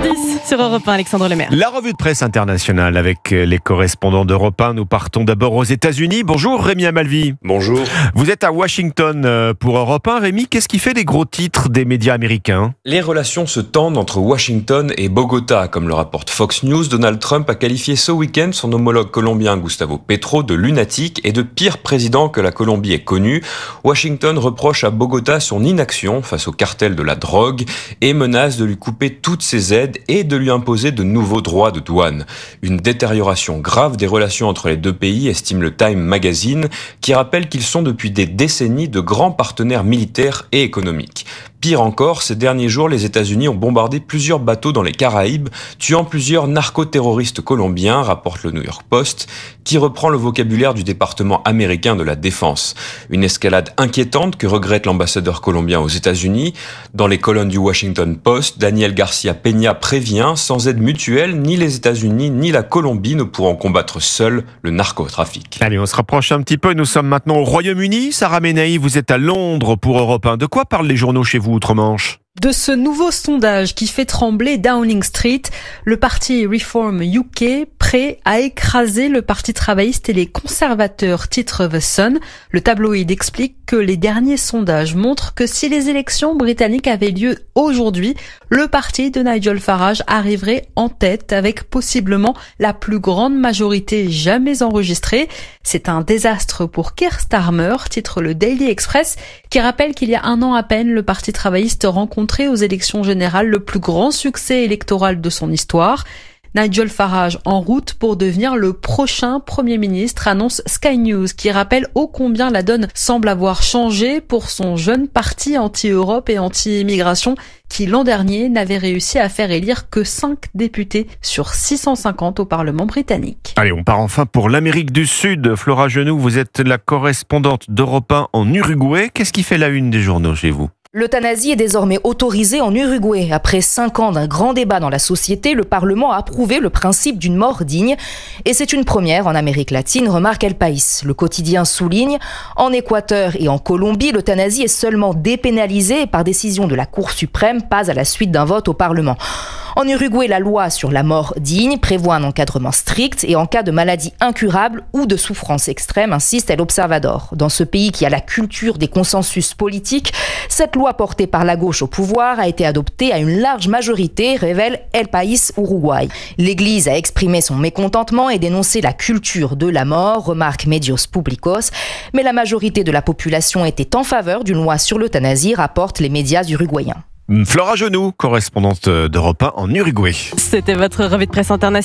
8h10 sur Europe 1, Alexandre Lemaire. La revue de presse internationale avec les correspondants d'Europe 1. Nous partons d'abord aux États-Unis. Bonjour Rémi Amalvi. Bonjour. Vous êtes à Washington pour Europe 1. Rémi, qu'est-ce qui fait les gros titres des médias américains ? Les relations se tendent entre Washington et Bogota. Comme le rapporte Fox News, Donald Trump a qualifié ce week-end son homologue colombien Gustavo Petro de lunatique et de pire président que la Colombie ait connu. Washington reproche à Bogota son inaction face au cartel de la drogue et menace de lui couper toutes ses aides et de lui imposer de nouveaux droits de douane. Une détérioration grave des relations entre les deux pays, estime le Time Magazine, qui rappelle qu'ils sont depuis des décennies de grands partenaires militaires et économiques. Pire encore, ces derniers jours, les États-Unis ont bombardé plusieurs bateaux dans les Caraïbes, tuant plusieurs narcoterroristes colombiens, rapporte le New York Post, qui reprend le vocabulaire du département américain de la Défense. Une escalade inquiétante que regrette l'ambassadeur colombien aux États-Unis. Dans les colonnes du Washington Post, Daniel Garcia Peña prévient, sans aide mutuelle, ni les États-Unis ni la Colombie ne pourront combattre seuls le narcotrafic. Allez, on se rapproche un petit peu. Nous sommes maintenant au Royaume-Uni. Sarah Menaï, vous êtes à Londres pour Europe 1. De quoi parlent les journaux chez vous outre-Manche ? De ce nouveau sondage qui fait trembler Downing Street, le parti Reform UK prêt à écraser le parti travailliste et les conservateurs, titre The Sun. Le tabloïd explique que les derniers sondages montrent que si les élections britanniques avaient lieu aujourd'hui, le parti de Nigel Farage arriverait en tête avec possiblement la plus grande majorité jamais enregistrée. C'est un désastre pour Keir Starmer, titre le Daily Express, qui rappelle qu'il y a un an à peine, le parti travailliste rencontré aux élections générales le plus grand succès électoral de son histoire. Nigel Farage en route pour devenir le prochain Premier ministre, annonce Sky News, qui rappelle ô combien la donne semble avoir changé pour son jeune parti anti-Europe et anti-immigration qui l'an dernier n'avait réussi à faire élire que 5 députés sur 650 au Parlement britannique. Allez, on part enfin pour l'Amérique du Sud. Flora Genoux, vous êtes la correspondante d'Europe 1 en Uruguay. Qu'est-ce qui fait la une des journaux chez vous ? L'euthanasie est désormais autorisée en Uruguay. Après 5 ans d'un grand débat dans la société, le Parlement a approuvé le principe d'une mort digne. Et c'est une première en Amérique latine, remarque El País. Le quotidien souligne, en Équateur et en Colombie, l'euthanasie est seulement dépénalisée par décision de la Cour suprême, pas à la suite d'un vote au Parlement. En Uruguay, la loi sur la mort digne prévoit un encadrement strict et en cas de maladie incurable ou de souffrance extrême, insiste El Observador. Dans ce pays qui a la culture des consensus politiques, cette loi portée par la gauche au pouvoir a été adoptée à une large majorité, révèle El País Uruguay. L'Église a exprimé son mécontentement et dénoncé la culture de la mort, remarque Medios Publicos, mais la majorité de la population était en faveur d'une loi sur l'euthanasie, rapportent les médias uruguayens. Flora Genoux, correspondante d'Europe 1 en Uruguay. C'était votre revue de presse internationale.